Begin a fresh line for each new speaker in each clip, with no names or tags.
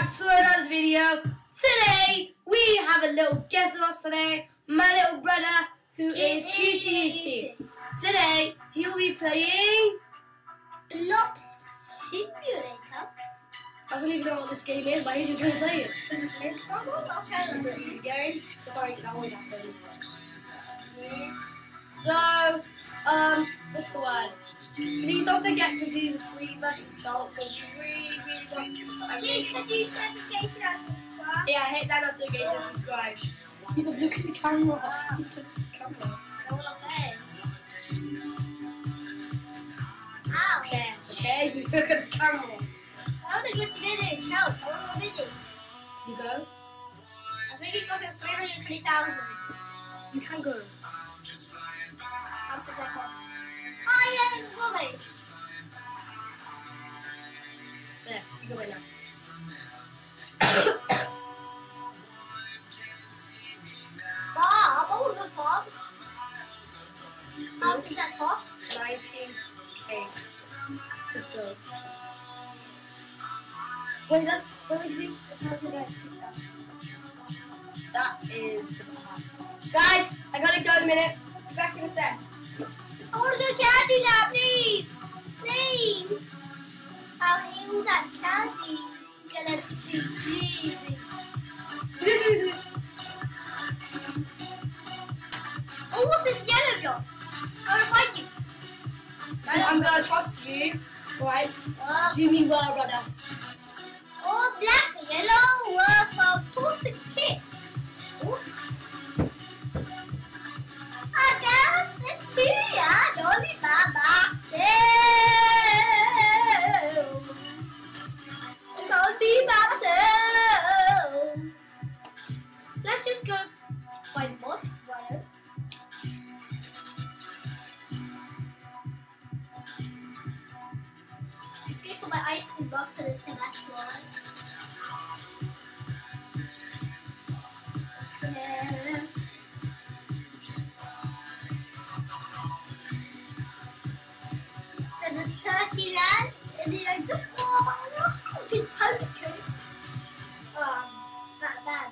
back to another video. Today we have a little guest with us today, my little brother who is QTC. Today he will be playing
Blob Simulator.
I don't even know what this game is, but he's just going to play it.
Okay.
It's a new game. It's like that always happens. So, what's the word? Please don't forget to do the 3 versus salt because you really want to. Yeah, hit that notification and subscribe. You said look at the camera. You said look at the camera.
Ow.
Yeah, okay, you look at the camera.
I want to go to village. Help. I want to visit.
You go?
I think it got at 320,000.
You can go.
Oh yeah, Bobby.
There, you go right now.
Bob, what was it, Bob? How much did that cost?
19K. Let's go. Wait, that's what is it? That is guys, I gotta go in a minute. Be back in a sec.
I want to go candy now, please. Please. I'll eat that candy. It's gonna be easy. Oh, what's this yellow job? I want to fight you.
I'm gonna trust you, right? Do me well, brother.
Oh, black and yellow worth of 260. Oh. I got this here. Don't be myself. Don't be myself. Let's just go find boss. Whatever. Let's go for my ice cream boss because it's the next one. The turkey land, and then I just go about the postcode. Not bad.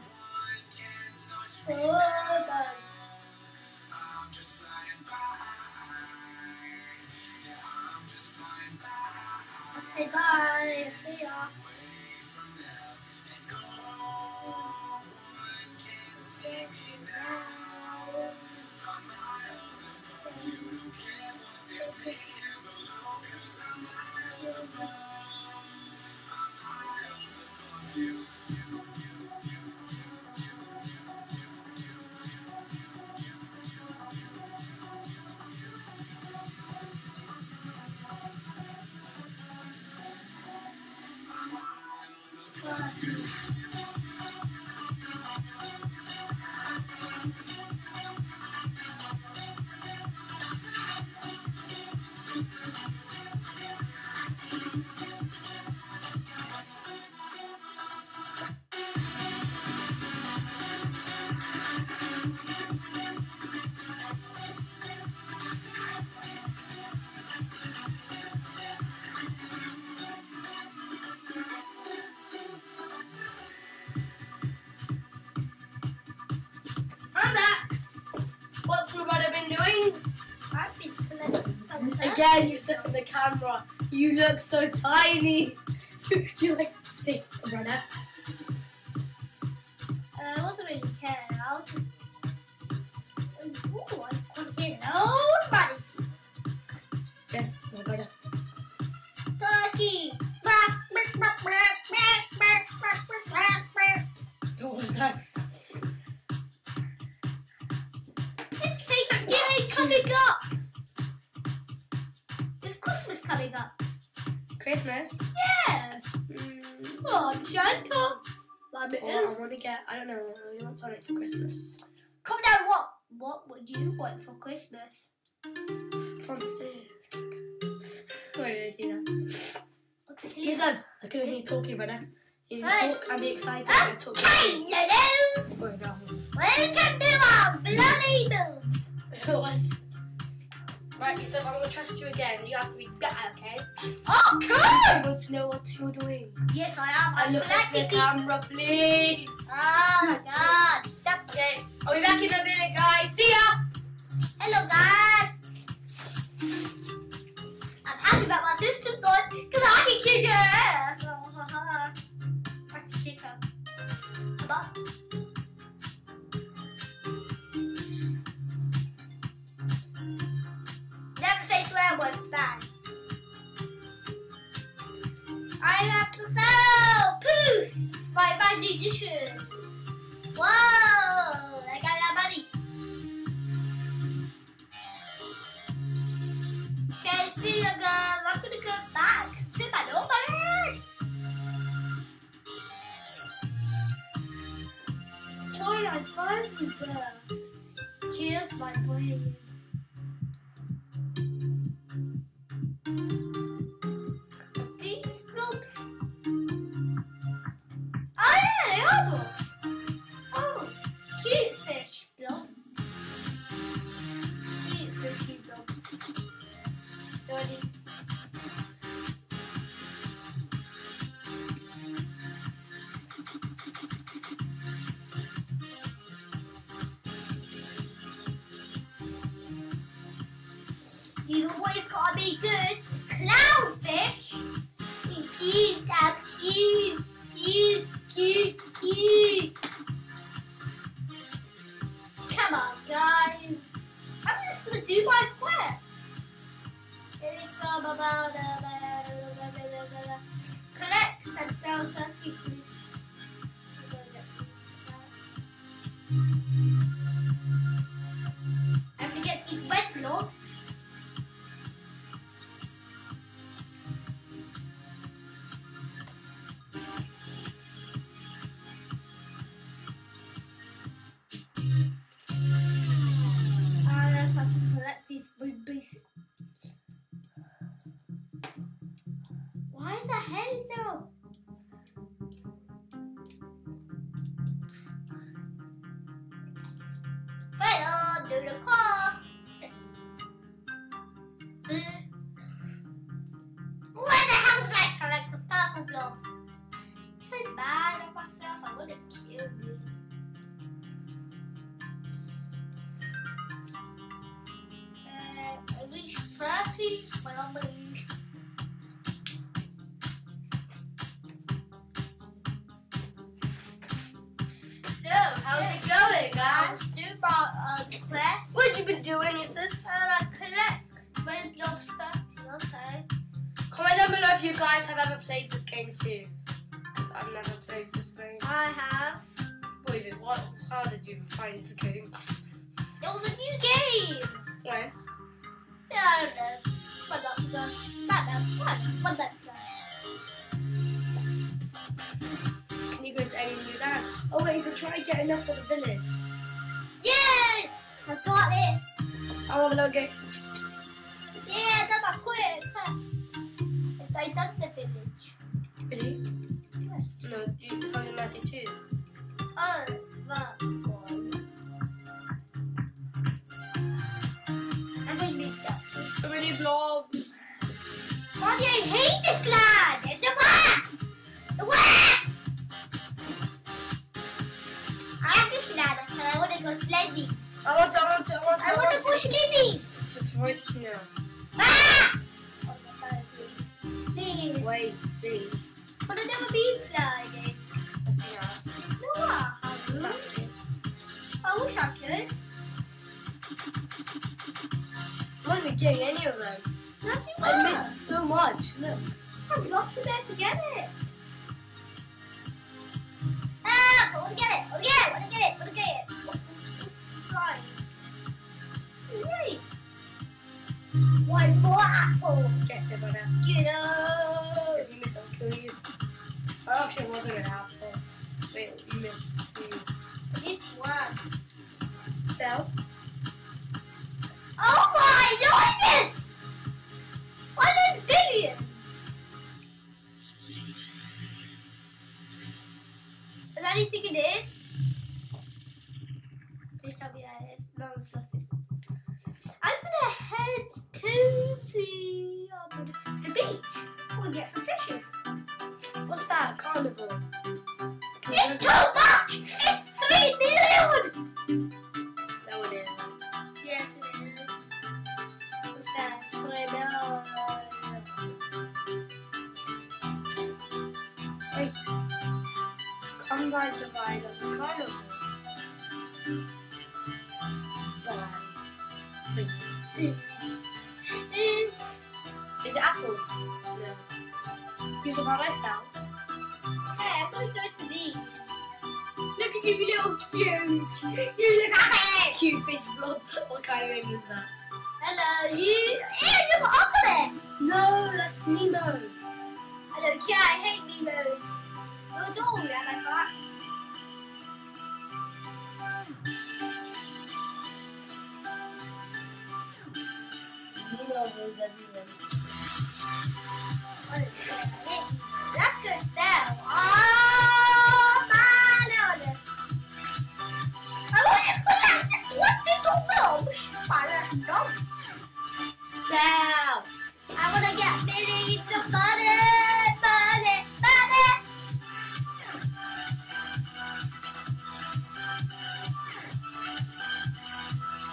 So bad. Okay, bye. See ya. I'm back. What's my brother been doing? I've been collecting something.
Again, you sit in the camera. You look so tiny. You're like 6, brother.
I wasn't really care. I was just. Ooh, I can't hear nobody.
Yes, my brother.
Turkey.
What was that?
It's Thanksgiving coming up. It's Christmas coming up.
Christmas?
Yeah. Oh, Santa.
I want to get, I don't know, we want something for Christmas.
Comment down what would you want for Christmas?
From food. Where did I see that?
Okay,
He's like, I couldn't hear you talking, brother. You need to
Hey.
talk and be excited and talk to
Okay,
you.
hello.
Where are we
Welcome to our bloody move.
What? Right, Yusuf, I'm gonna trust you again. You have to be better, okay?
Okay!
I want to know what you're doing.
Yes, I am.
And look at the camera, please.
Oh my god. Stop.
Okay, I'll be back in a minute, guys. See ya!
Hello, guys. I'm happy that my sister's gone because I can kick her ass. I can kick her. Come on. Never say swear words, bad. I have to sell poof by magic edition. Whoa, I got that money. Okay, see you guys. I'm gonna go back to my notebook. Sorry, I found you girl. Here's my brain. These blobs. Oh yeah, they are blobs. Oh, cute fish blob. Cute fishy blob. Dirty. You always gotta be good. Clownfish. Cute, cute, cute, cute, cute. Come on, guys. I'm just gonna do my quest. Collect and sell 30 fruits. I have to get these red blocks. I have to collect these red basic. Why the hell is there a... Well, do the cost. Where the hell did I collect the purple blob? I'm so bad at myself, I want to kill me. I reached 30, but I'm going to use.
So, how's it going, guys?
Still about quest.
What you been doing, Yusuf?
I collect red blob 30, okay.
Comment down below if you guys have ever played this game too. I've never played this game.
I have.
Wait, what? How did you find this game?
It was a new game.
When?
Yeah, I don't know. What that's
Can you go to any new land? Oh wait, so try and get enough for the village.
Yay! I got it.
I want to look at.
Yeah, I done my quest. If I done the village.
Really?
Yes.
No, it's 192.
Oh, that one. I think we got this.
So many blobs.
Mommy, I hate this land. It's the worst. The worst. I have this land and I want to go sledding.
I want to
go sledding.
It's right snow.
Ah! Please.
Wait, please.
But I've never been sliding.
Let's see now.
No, I haven't. I wish I could.
I'm not even getting any of them.
Nothing
I
works.
missed so much. Look.
I'm lost to there to get it. Ah, I want to get it. I want to get it. I want to get it. I want to get it. Try. Yay. One more apple.
Get it, brother.
Get up.
If you miss, I'll kill you. I actually wasn't an apple. Wait, you missed two.
This one.
So?
Oh my goodness! 1 billion! Is that anything it is? Please tell me that it is. No, it's nothing. I'm gonna head the beach. We'll get some fishes.
What's that? Carnival.
It's too much! It's 3 million!
No, it is.
Yes, it is. What's that? 3 million.
Wait. Come ride the ride of the carnival. Is it apples? No. Use a paradise now.
Hey, I'm gonna go to these.
Look at you, little cute. You look cute fish blob. What kind of name is that?
Hello, you. Ew, you're ugly!
No, that's Nemo.
Hello, yeah, I hate Nemos. You're adorable, yeah, like that.
Nemo knows everyone.
That's good stuff. Oh, my Lord. What did you do?
Sal.
I want to get millions of money.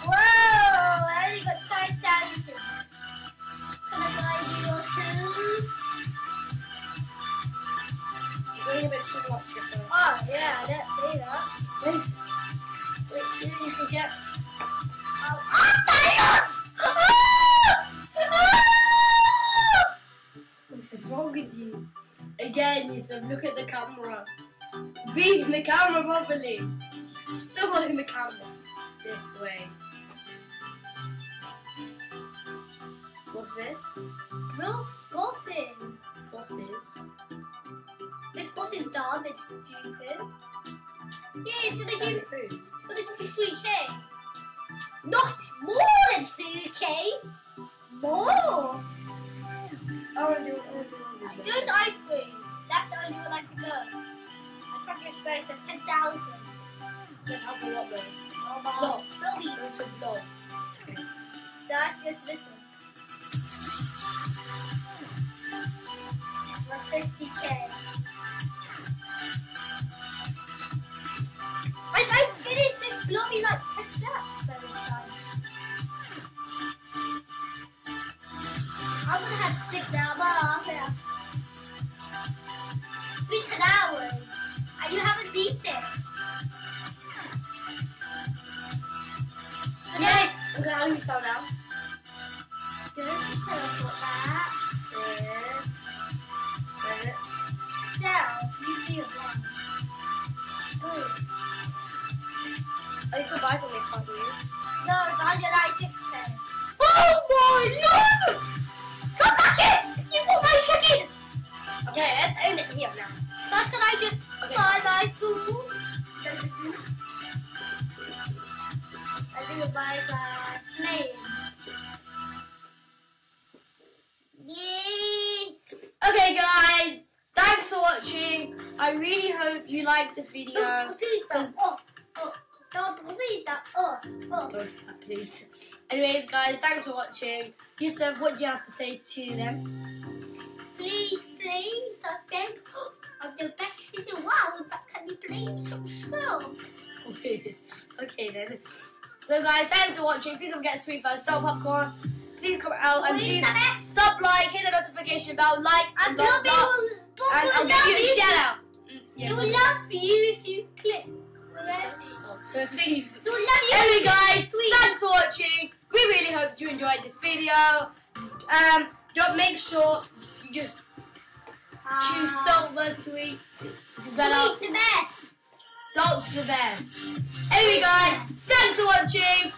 Whoa, I only got 5,000. Can I buy you your shoes?
You're going a bit too much yourself.
Oh, yeah, I didn't see that.
Wait, you can get.
Oh my God!
What's wrong with you? Again, Yusuf, look at the camera. Be in the camera properly. Still not in the camera. This way. What's this?
Real bosses.
What's this?
This boss is dumb, it's stupid. Yeah, it's gonna
Stand
give
approved.
3K. Not more than 3K. More.
I want to do it.
Go to ice cream. That's the only one I can go. I can't get space, that's 10,000.
That has a lot though.
Oh,
Blob.
Blobby.
Go to Blob. Okay.
So I have to go to this one. For 50K. I finished this Blobby like 10 steps every time. I'm gonna have to stick now, but yeah. 3 hours. And you haven't beat it.
Yeah, I'm gonna only slow down.
Good, teleport that.
Good. Good.
So, you see it wrong. Good.
Oh, you can buy something, can't you?
No, it's 196K.
Oh my God!
Come back in! You want my chicken!
Okay, let's own it here now.
But can I just
Okay.
buy my food? I think I'll buy my plane. Yeah.
Okay, guys, thanks for watching. I really hope you liked this video.
Don't see that. Don't see that.
Don't do that, please. Anyways, guys, thanks for watching. Yusuf, what do you have to say to them?
Please play something of the best in the world, but can you please subscribe?
Okay then. So guys, thanks for watching. Please don't forget to sweet first, salt popcorn. Please come out and please sub, like, hit the notification bell, like, and
Blobby will
and I'll give you a shout out.
It will love you if you click.
Stop. Please.
It will love you.
Anyway, guys, thanks for watching. We really hope you enjoyed this video. Don't make sure you just choose salt versus sweet. It's better.
Sweet the best.
Salt's the best. Anyway, guys, thanks for watching.